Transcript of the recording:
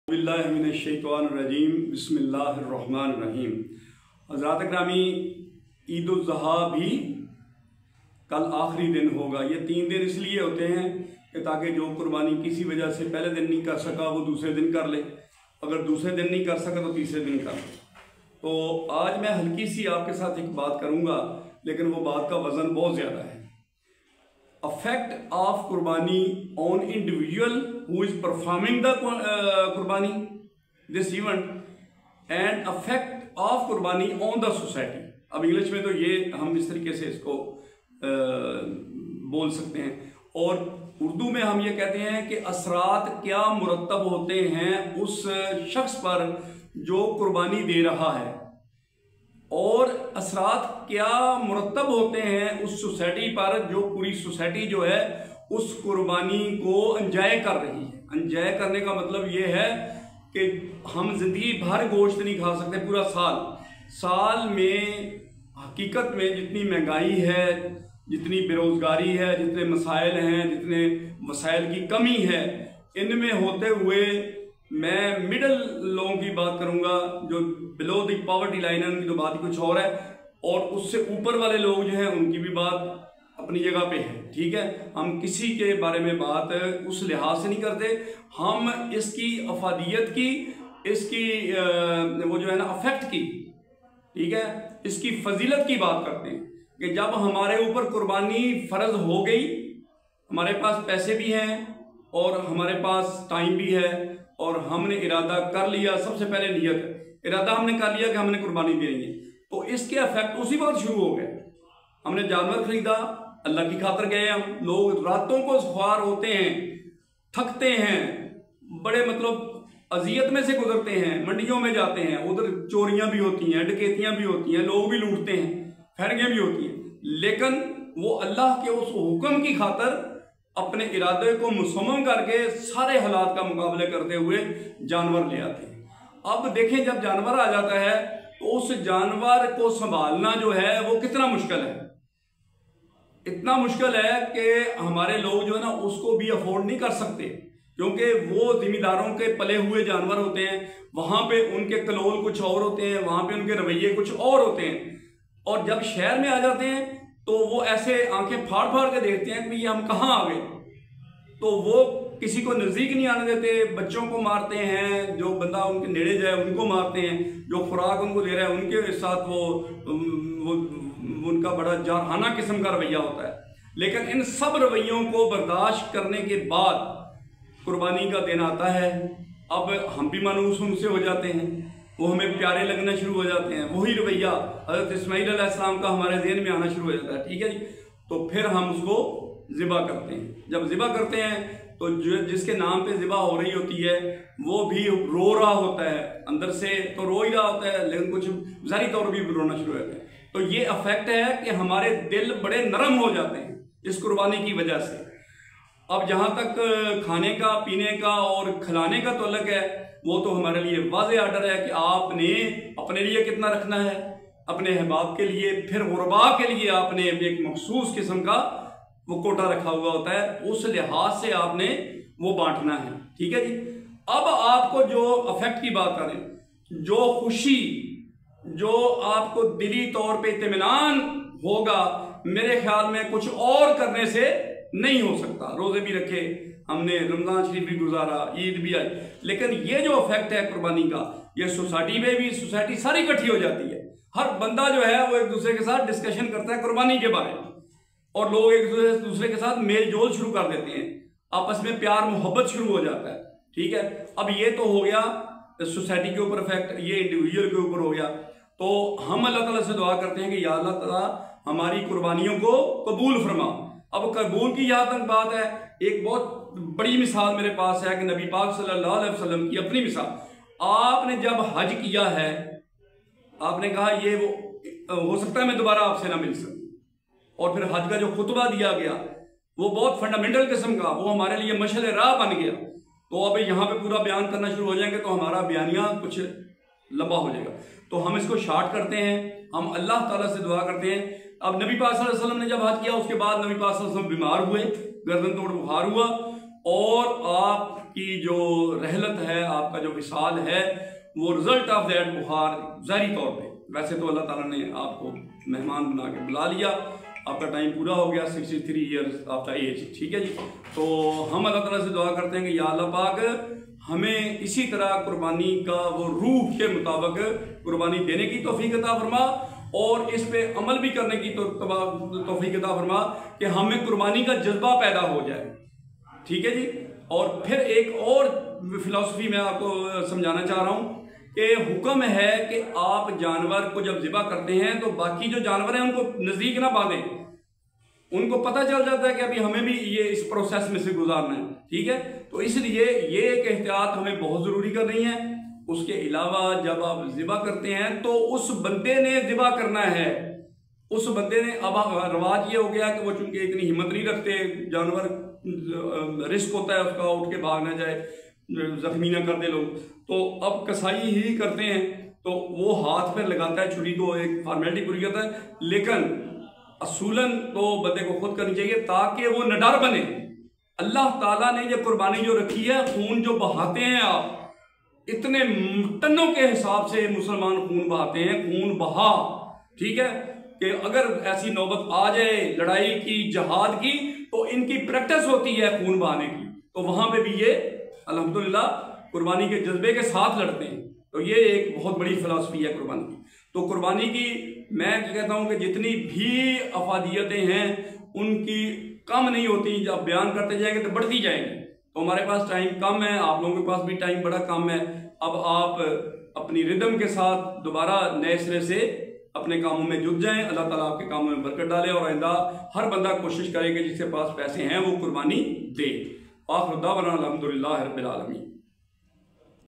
बिस्मिल्लाहिर्रहमानिर्रहीम बिस्मिल्लाहिर्रहमानिर्रहीम। हज़रात ग्रामी, ईद उल ज़ुहा भी कल आखिरी दिन होगा। ये 3 दिन इसलिए होते हैं कि ताकि जो कुर्बानी किसी वजह से पहले दिन नहीं कर सका वो दूसरे दिन कर ले, अगर दूसरे दिन नहीं कर सका तो तीसरे दिन कर ले। तो आज मैं हल्की सी आपके साथ एक बात करूँगा, लेकिन वो बात का वज़न बहुत ज़्यादा है। Effect of Qurbani on individual who is performing the Qurbani, this event, and effect of Qurbani on the society. अब इंग्लिश में तो ये हम इस तरीके से इसको बोल सकते हैं, और उर्दू में हम ये कहते हैं कि असरात क्या मुरतब होते हैं उस शख्स पर जो कुर्बानी दे रहा है, और असरात क्या मुरतब होते हैं उस सोसाइटी पर जो पूरी सोसाइटी जो है उस कुर्बानी को एंजॉय कर रही है। एंजॉय करने का मतलब ये है कि हम ज़िंदगी भर गोश्त नहीं खा सकते पूरा साल में। हकीकत में जितनी महंगाई है, जितनी बेरोज़गारी है, जितने मसाइल हैं, जितने वसाइल की कमी है, इनमें होते हुए मैं मिडल लोगों की बात करूंगा, जो बिलो द पॉवर्टी लाइन है उनकी तो बात ही कुछ और है, और उससे ऊपर वाले लोग जो हैं उनकी भी बात अपनी जगह पे है। ठीक है, हम किसी के बारे में बात उस लिहाज से नहीं करते, हम इसकी अफादियत की, इसकी वो जो है ना अफेक्ट की, ठीक है, इसकी फजीलत की बात करते हैं कि जब हमारे ऊपर कुर्बानी फ़र्ज हो गई, हमारे पास पैसे भी हैं और हमारे पास टाइम भी है, और हमने इरादा कर लिया, सबसे पहले नियत इरादा हमने कर लिया कि हमने कुर्बानी देनी है, तो इसके इफेक्ट उसी वक्त शुरू हो गए। हमने जानवर खरीदा, अल्लाह की खातर गए, हम लोग रातों को ख्वार होते हैं, थकते हैं, बड़े मतलब अजियत में से गुजरते हैं, मंडियों में जाते हैं, उधर चोरियां भी होती हैं, डकैतियां भी होती हैं, लोग भी लूटते हैं, फैरगे भी होती हैं, लेकिन वो अल्लाह के उस हुक्म की खातर अपने इरादे को मुसम्मम करके सारे हालात का मुकाबले करते हुए जानवर ले आते हैं। अब देखें, जब जानवर आ जाता है तो उस जानवर को संभालना जो है वो कितना मुश्किल है। इतना मुश्किल है कि हमारे लोग जो है ना उसको भी अफोर्ड नहीं कर सकते, क्योंकि वो जिम्मेदारों के पले हुए जानवर होते हैं। वहां पे उनके कलोल कुछ और होते हैं, वहां पे उनके रवैये कुछ और होते हैं, और जब शहर में आ जाते हैं तो वो ऐसे आंखें फाड़ फाड़ के देखते हैं कि ये हम कहाँ आ गए, तो वो किसी को नज़दीक नहीं आने देते, बच्चों को मारते हैं, जो बंदा उनके नेड़े जाए उनको मारते हैं, जो खुराक उनको दे रहा है उनके साथ वो उनका बड़ा जारहाना किस्म का रवैया होता है। लेकिन इन सब रवैयों को बर्दाश्त करने के बाद कुर्बानी का दिन आता है। अब हम भी मानूस उनसे हो जाते हैं, वो हमें प्यारे लगना शुरू हो जाते हैं, वही रवैया हज़रत इस्माइल अलैहिस्सलाम का हमारे ज़हन में आना शुरू हो जाता है। ठीक है जी, तो फिर हम उसको ज़िबा करते हैं। जब ज़िबा करते हैं तो जिसके नाम पे ज़िबा हो रही होती है वो भी रो रहा होता है, अंदर से तो रो ही रहा होता है, लेकिन कुछ ज़ाहिरी तौर पर भी रोना शुरू हो जाता है। तो ये अफेक्ट है कि हमारे दिल बड़े नरम हो जाते हैं इस कुर्बानी की वजह से। अब जहाँ तक खाने का, पीने का और खिलाने का ताल्लुक है, वो तो हमारे लिए वाज़ेह आर्डर है कि आपने अपने लिए कितना रखना है, अपने अहबाब के लिए, फिर गुरबा के लिए आपने एक मखसूस किस्म का वो कोटा रखा हुआ होता है, उस लिहाज से आपने वो बांटना है। ठीक है जी। अब आपको जो अफेक्ट की बात करें, जो खुशी, जो आपको दिली तौर पे इत्मीनान होगा, मेरे ख्याल में कुछ और करने से नहीं हो सकता। रोजे भी रखे हमने, रमजान शरीफ भी गुजारा, ईद भी आई, लेकिन ये जो इफेक्ट है कुर्बानी का, ये सोसाइटी में भी, सोसाइटी सारी इकट्ठी हो जाती है। हर बंदा जो है वो एक दूसरे के साथ डिस्कशन करता है कुर्बानी के बारे में, और लोग एक दूसरे के साथ मेल जोल शुरू कर देते हैं, आपस में प्यार मोहब्बत शुरू हो जाता है। ठीक है, अब ये तो हो गया सोसाइटी के ऊपर इफेक्ट, ये इंडिविजुअल के ऊपर हो गया। तो हम अल्लाह ताला से दुआ करते हैं कि या अल्लाह ताला हमारी कुर्बानियों को कबूल फरमा। अब कबूल की यहाँ तक बात है, एक बहुत बड़ी मिसाल मेरे पास है कि नबी पाक सल्लल्लाहु अलैहि वसल्लम की अपनी मिसाल। आपने जब हज किया है, आपने कहा ये वो हो सकता है मैं दोबारा आपसे ना मिल सकूं, और फिर हज का जो खुतबा दिया गया वो बहुत फंडामेंटल किस्म का, वो हमारे लिए मशअल राह बन गया। तो अब यहाँ पे पूरा बयान करना शुरू हो जाएंगे तो हमारा बयानिया कुछ लंबा हो जाएगा, तो हम इसको शार्ट करते हैं। हम अल्लाह ताला से दुआ करते हैं। अब नबी पाक सल्लल्लाहु अलैहि वसल्लम ने जब हज किया, उसके बाद नबी पाक सल्लल्लाहु अलैहि वसल्लम बीमार हुए, गर्दन तोड़ बुखार हुआ, اور آپ کی جو رحلت ہے، آپ کا جو وصال ہے، وہ رزلٹ آف دیٹ بخار ظاہری طور پہ، ویسے تو اللہ تعالیٰ نے آپ کو مہمان بنا کے بلا لیا، آپ کا ٹائم پورا ہو گیا 63 ایئرز آفٹر ایج، ٹھیک ہے جی. تو ہم اللہ تعالیٰ سے دعا کرتے ہیں کہ یا اللہ پاک ہمیں اسی طرح قربانی کا وہ روح کے مطابق قربانی دینے کی توفیق عطا فرما، اور اس پہ عمل بھی کرنے کی توفیق عطا فرما کہ ہمیں قربانی کا جذبہ پیدا ہو جائے، ٹھیک ہے جی. اور پھر ایک اور فلسفی میں آپ کو سمجھانا چاہ رہا ہوں کہ حکم ہے کہ آپ جانور کو جب ذبح کرتے ہیں تو باقی جو جانور ہیں ان کو نزدیک نہ باندھیں، ان کو پتہ چل جاتا ہے کہ ابھی ہمیں بھی یہ اس پروسیس میں سے گزارنا ہے، ٹھیک ہے. تو اس لیے یہ ایک احتیاط ہمیں بہت ضروری کرنی ہے. اس کے علاوہ جب آپ ذبح کرتے ہیں تو اس بندے نے ذبح کرنا ہے، اس بندے نے، اب رواج یہ ہو گیا کہ وہ چونکہ اتنی ہمت نہیں رکھتے، جانور رسک ہوتا ہے اس کا، اٹھ کے بھاگ نہ جائے، زخمی نہ کر دے لوگ، تو اب کسائی ہی کرتے ہیں، تو وہ ہاتھ پہ لگاتا ہے چھری کو، ایک فارمیلٹی پوری کرتا ہے. لیکن اصولاً تو بندے کو خود کرنی چاہیے تاکہ وہ نڈر بنے. اللہ تعالیٰ نے یہ قربانی جو رکھی ہے، خون جو بہاتے ہیں آپ، اتنے ٹنوں کے حساب سے مسلمان خون بہاتے ہیں، خون بہا، ٹھیک ہے، کہ اگر ایسی نوبت آ جائے لڑائی کی، جہاد کی، تو ان کی پریکٹس ہوتی ہے خون بہانے کی، تو وہاں پہ بھی یہ الحمدللہ قربانی کے جذبے کے ساتھ لڑتے ہیں. تو یہ ایک بہت بڑی فلسفی ہے قربانی کی. تو قربانی کی میں کہتا ہوں کہ جتنی بھی افادیتیں ہیں ان کی کم نہیں ہوتی، جب بیان کرتے جائیں گے تو بڑھتی جائیں گی. تو ہمارے پاس ٹائم کم ہے، آپ لوگوں کے پاس بھی ٹائم بڑا کم ہے. اب آپ اپنی ردم کے ساتھ دوبارہ نئے سرے سے اپنے کاموں میں جٹ جائیں. اللہ تعالیٰ آپ کے کاموں میں برکت ڈالے، اور آئندہ ہر بندہ کوشش کرے کہ جس کے پاس پیسے ہیں وہ قربانی دے. آخر دعوانا الحمدللہ رب العالمین.